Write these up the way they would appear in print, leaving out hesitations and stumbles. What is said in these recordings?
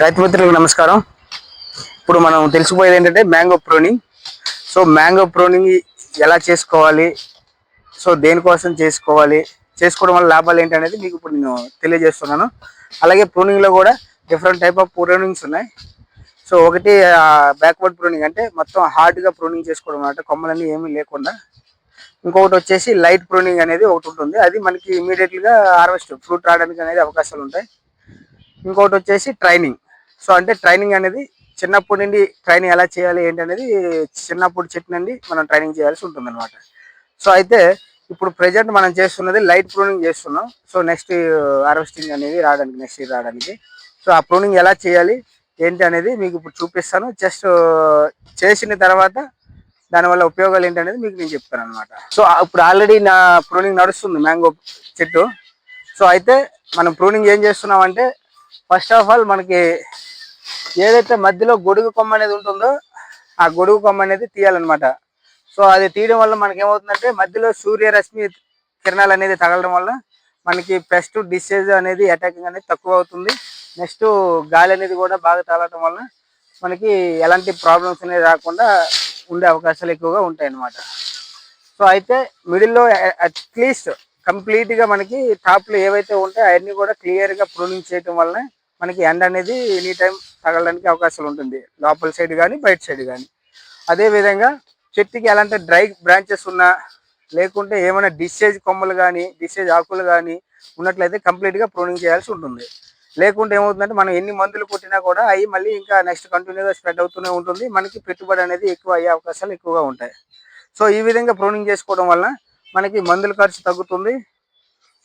రైతు మిత్రులకు నమస్కారం. ఇప్పుడు మనం తెలుసుకుపోయేది ఏంటంటే mango pruning. So mango pruning ఎలా చేసుకోవాలి, సో దేనికోసం చేసుకోవాలి, చేసుకోవడం వల్ల లాభాలు ఏంటి అనేది మీకు ఇప్పుడు నేను తెలియజేస్తున్నాను. అలాగే ప్రూనింగ్లో కూడా డిఫరెంట్ టైప్ ఆఫ్ ప్రూనింగ్స్ ఉన్నాయి. సో ఒకటి బ్యాక్వర్డ్ ప్రూనింగ్, అంటే మొత్తం హార్డ్గా ప్రూనింగ్ చేసుకోవడం అన్నమాట, కొమ్మలన్నీ ఏమీ లేకుండా. ఇంకొకటి వచ్చేసి లైట్ ప్రూనింగ్ అనేది ఒకటి ఉంటుంది, అది మనకి ఇమీడియట్గా హార్వెస్ట్ ఫ్రూట్ రావడానికి అనేది అవకాశాలు ఉంటాయి. ఇంకొకటి వచ్చేసి ట్రైనింగ్. సో అంటే ట్రైనింగ్ అనేది చిన్నప్పటి నుండి ట్రైనింగ్ ఎలా చేయాలి ఏంటి అనేది చిన్నప్పుడు చెట్టు నుండి మనం ట్రైనింగ్ చేయాల్సి ఉంటుంది అనమాట. సో అయితే ఇప్పుడు ప్రజెంట్ మనం చేస్తున్నది లైట్ ప్రూనింగ్ చేస్తున్నాం. సో నెక్స్ట్ హార్వెస్టింగ్ అనేది రావడానికి, నెక్స్ట్ ఇయర్ రావడానికి. సో ఆ ప్రూనింగ్ ఎలా చేయాలి ఏంటి అనేది మీకు ఇప్పుడు చూపిస్తాను. జస్ట్ చేసిన తర్వాత దానివల్ల ఉపయోగాలు ఏంటి అనేది మీకు నేను చెప్తాను అనమాట. సో ఇప్పుడు ఆల్రెడీ నా ప్రూనింగ్ నడుస్తుంది మ్యాంగో చెట్టు. సో అయితే మనం ప్రూనింగ్ ఏం చేస్తున్నాం అంటే, ఫస్ట్ ఆఫ్ ఆల్ మనకి ఏదైతే మధ్యలో గొడుగు కొమ్మ అనేది ఉంటుందో ఆ గొడుగు కొమ్మ అనేది తీయాలన్నమాట. సో అది తీయడం వల్ల మనకి ఏమవుతుందంటే, మధ్యలో సూర్యరశ్మి కిరణాలు అనేది తగలడం వల్ల మనకి పెస్ట్ డిసీజ్ అనేది అటాకింగ్ అనేది తక్కువ అవుతుంది. నెక్స్ట్ గాలి అనేది కూడా బాగా తగలటం వల్ల మనకి ఎలాంటి ప్రాబ్లమ్స్ అనేది రాకుండా ఉండే అవకాశాలు ఎక్కువగా ఉంటాయి అన్నమాట. సో అయితే మిడిల్లో అట్లీస్ట్ కంప్లీట్గా మనకి టాప్లో ఏవైతే ఉంటాయో అవన్నీ కూడా క్లియర్గా ప్రూనింగ్ చేయడం వల్ల మనకి ఎండ అనేది ఎనీ టైం తగలడానికి అవకాశాలు ఉంటుంది, లోపల సైడ్ కానీ బయట సైడ్ కానీ. అదేవిధంగా చెట్టుకి ఎలాంటి డ్రై బ్రాంచెస్ ఉన్నా, లేకుంటే ఏమైనా డిస్చేజ్ కొమ్మలు కానీ డిస్చేజ్ ఆకులు కానీ ఉన్నట్లయితే కంప్లీట్గా ప్రూనింగ్ చేయాల్సి ఉంటుంది. లేకుంటే ఏమవుతుందంటే, మనం ఎన్ని మందులు కొట్టినా కూడా అవి మళ్ళీ ఇంకా నెక్స్ట్ కంటిన్యూగా స్ప్రెడ్ అవుతూనే ఉంటుంది, మనకి పెట్టుబడి అనేది ఎక్కువ అయ్యే అవకాశాలు ఎక్కువగా ఉంటాయి. సో ఈ విధంగా ప్రూనింగ్ చేసుకోవడం వల్ల మనకి మందుల ఖర్చు తగ్గుతుంది.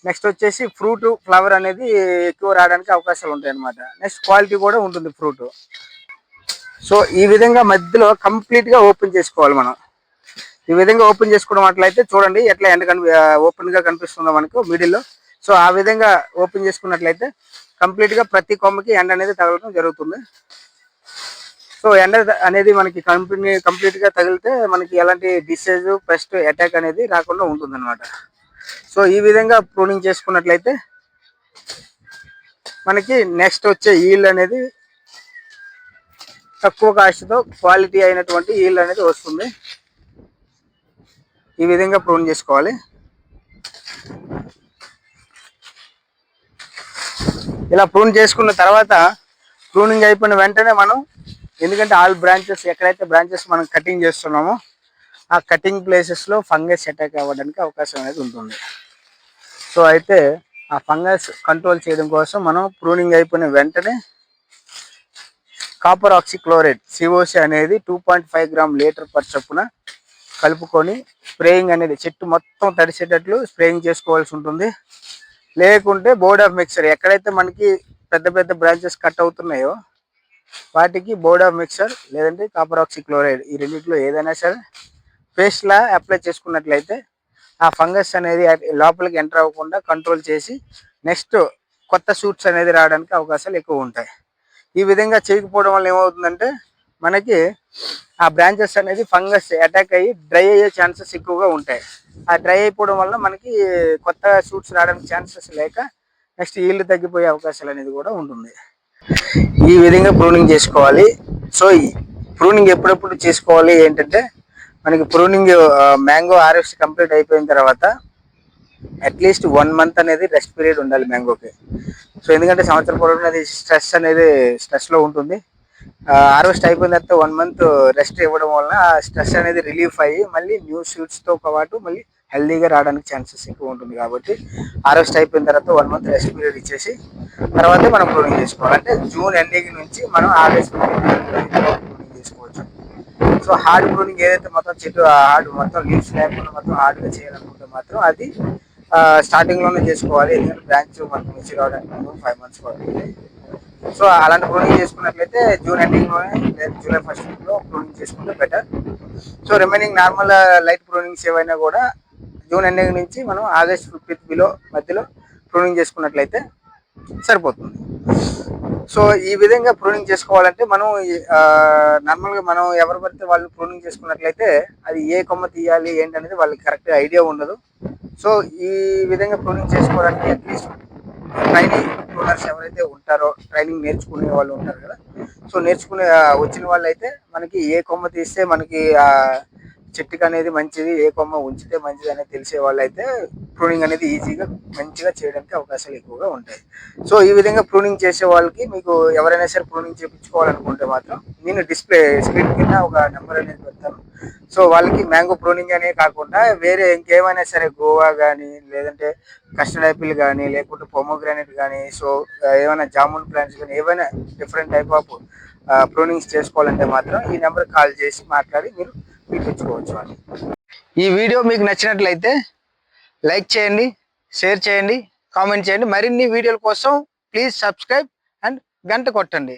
నెక్స్ట్ వచ్చేసి ఫ్రూట్ ఫ్లవర్ అనేది ఎక్కువ రావడానికి అవకాశాలు ఉంటాయి అన్నమాట. నెక్స్ట్ క్వాలిటీ కూడా ఉంటుంది ఫ్రూట్. సో ఈ విధంగా మధ్యలో కంప్లీట్గా ఓపెన్ చేసుకోవాలి మనం. ఈ విధంగా ఓపెన్ చేసుకోవడం అట్లయితే చూడండి ఎట్లా ఎండ ఓపెన్గా కనిపిస్తుందో మనకు మిడిల్లో. సో ఆ విధంగా ఓపెన్ చేసుకున్నట్లయితే కంప్లీట్గా ప్రతి కొమ్మకి ఎండ అనేది తగలడం జరుగుతుంది. సో ఎండ అనేది మనకి కంప్లీట్గా తగిలితే మనకి ఎలాంటి డిసీజ్ పెస్ట్ అటాక్ అనేది రాకుండా ఉంటుంది అనమాట. సో ఈ విధంగా ప్రూనింగ్ చేసుకున్నట్లయితే మనకి నెక్స్ట్ వచ్చే ఈల్డ్ అనేది తక్కువ కాస్ట్తో క్వాలిటీ అయినటువంటి ఈల్డ్ అనేది వస్తుంది. ఈ విధంగా ప్రూన్ చేసుకోవాలి. ఇలా ప్రూన్ చేసుకున్న తర్వాత ప్రూనింగ్ అయిపోయిన వెంటనే మనం, ఎందుకంటే ఆల్ బ్రాంచెస్ ఎక్కడైతే బ్రాంచెస్ మనం కటింగ్ చేస్తున్నామో ఆ కటింగ్ ప్లేసెస్లో ఫంగస్ అటాక్ అవ్వడానికి అవకాశం అనేది ఉంటుంది. సో అయితే ఆ ఫంగస్ కంట్రోల్ చేయడం కోసం మనం ప్రూనింగ్ అయిపోయిన వెంటనే కాపర్ ఆక్సిక్లోరైడ్ సిఓసి అనేది 2.5 గ్రామ్ లీటర్ పర్ చొప్పున కలుపుకొని స్ప్రేయింగ్ అనేది చెట్టు మొత్తం తడిసేటట్లు స్ప్రేయింగ్ చేసుకోవాల్సి ఉంటుంది. లేకుంటే బోర్డ్ ఆఫ్ మిక్సర్, ఎక్కడైతే మనకి పెద్ద పెద్ద బ్రాంచెస్ కట్ అవుతున్నాయో వాటికి బోర్డ్ ఆఫ్ మిక్సర్ లేదంటే కాపర్ ఆక్సిక్లోరైడ్, ఈ రెండింటిలో ఏదైనా సరే పేస్ట్లా అప్లై చేసుకున్నట్లయితే ఆ ఫంగస్ అనేది లోపలికి ఎంటర్ అవ్వకుండా కంట్రోల్ చేసి నెక్స్ట్ కొత్త షూట్స్ అనేది రావడానికి అవకాశాలు ఎక్కువ ఉంటాయి. ఈ విధంగా చేయకపోవడం వల్ల ఏమవుతుందంటే, మనకి ఆ బ్రాంచెస్ అనేది ఫంగస్ అటాక్ అయ్యి డ్రై అయ్యే ఛాన్సెస్ ఎక్కువగా ఉంటాయి. ఆ డ్రై అయిపోవడం వల్ల మనకి కొత్త షూట్స్ రావడానికి ఛాన్సెస్ లేక నెక్స్ట్ ఈల్డ్ తగ్గిపోయే అవకాశాలు అనేది కూడా ఉంటుంది. ఈ విధంగా ప్రూనింగ్ చేసుకోవాలి. సో ప్రూనింగ్ ఎప్పుడెప్పుడు చేసుకోవాలి ఏంటంటే, మనకి ప్రూనింగ్ మ్యాంగో హార్వెస్ట్ కంప్లీట్ అయిపోయిన తర్వాత అట్లీస్ట్ 1 మంత్ అనేది రెస్ట్ పీరియడ్ ఉండాలి మ్యాంగోకి. సో ఎందుకంటే సంవత్సరం పొడవునా అది స్ట్రెస్లో ఉంటుంది. హార్వెస్ట్ అయిపోయిన తర్వాత 1 మంత్ రెస్ట్ ఇవ్వడం వలన ఆ స్ట్రెస్ అనేది రిలీఫ్ అయ్యి మళ్ళీ న్యూ షూట్స్తో పాటు మళ్ళీ హెల్దీగా రావడానికి ఛాన్సెస్ ఎక్కువ ఉంటుంది. కాబట్టి హార్వెస్ట్ అయిపోయిన తర్వాత 1 మంత్ రెస్ట్ పీరియడ్ ఇచ్చేసి తర్వాతే మనం ప్రూనింగ్ చేసుకోవాలి. అంటే జూన్ ఎండింగ్ నుంచి మనం ఆగస్ట్ ప్రూనింగ్ చేసుకోవచ్చు. సో హార్డ్ ప్రూనింగ్ ఏదైతే మొత్తం చెట్టు హార్డ్ మొత్తం లీవ్స్ లేకుండా మొత్తం హార్డ్గా చేయాలనుకుంటే మాత్రం అది స్టార్టింగ్లోనే చేసుకోవాలి. ఎందుకంటే బ్రాంచ్ మనకు మిర్చి రావడానికి 5 months పడుతుంది. సో అలాంటి ప్రూనింగ్ చేసుకున్నట్లయితే జూన్ ఎండింగ్లోనే లేదా జూలై ఫస్ట్ వీక్లో ప్రూనింగ్ చేసుకుంటే better. So remaining normal light prunings ఏవైనా కూడా జూన్ ఎండింగ్ నుంచి మనం ఆగస్ట్ 15th మధ్యలో ప్రూనింగ్ చేసుకున్నట్లయితే సరిపోతుంది. సో ఈ విధంగా ప్రూనింగ్ చేసుకోవాలంటే మనం నార్మల్గా మనం ఎవరు పడితే వాళ్ళు ప్రూనింగ్ చేసుకున్నట్లయితే అది ఏ కొమ్మ తీయాలి ఏంటనేది వాళ్ళకి కరెక్ట్ ఐడియా ఉండదు. సో ఈ విధంగా ప్రూనింగ్ చేసుకోవడానికి అట్లీస్ట్ ట్రైనింగ్ ప్రూనర్స్ ఎవరైతే ఉంటారో, ట్రైనింగ్ నేర్చుకునే వాళ్ళు ఉంటారు కదా, సో నేర్చుకునే వచ్చిన వాళ్ళు అయితే మనకి ఏ కొమ్మ తీస్తే మనకి చెట్టుకి అనేది మంచిది, ఏ కొమ్మ ఉంచితే మంచిది అనేది తెలిసే వాళ్ళు అయితే ప్రూనింగ్ అనేది ఈజీగా మంచిగా చేయడానికి అవకాశాలు ఎక్కువగా ఉంటాయి. సో ఈ విధంగా ప్రూనింగ్ చేసే వాళ్ళకి మీకు ఎవరైనా సరే ప్రూనింగ్ చేయించుకోవాలనుకుంటే మాత్రం నేను డిస్ప్లే స్క్రీన్ కింద ఒక నెంబర్ అనేది పెడతాను. సో వాళ్ళకి మ్యాంగో ప్రూనింగ్ అనే కాకుండా వేరే ఇంకేమైనా సరే గోవా కానీ, లేదంటే కస్టర్డ్ యాపిల్ కానీ, లేకుంటే పొమోగ్రానైట్ కానీ, సో ఏమైనా జామున్ ప్లాంట్స్ కానీ, ఏమైనా డిఫరెంట్ టైప్ ఆఫ్ ప్రూనింగ్స్ చేసుకోవాలంటే మాత్రం ఈ నెంబర్ కాల్ చేసి మాట్లాడి మీరు పిలిపించుకోవచ్చు అని. ఈ వీడియో మీకు నచ్చినట్లయితే లైక్ చేయండి, షేర్ చేయండి, కామెంట్ చేయండి. మరిన్ని వీడియోల కోసం ప్లీజ్ సబ్స్క్రైబ్ అండ్ గంట కొట్టండి.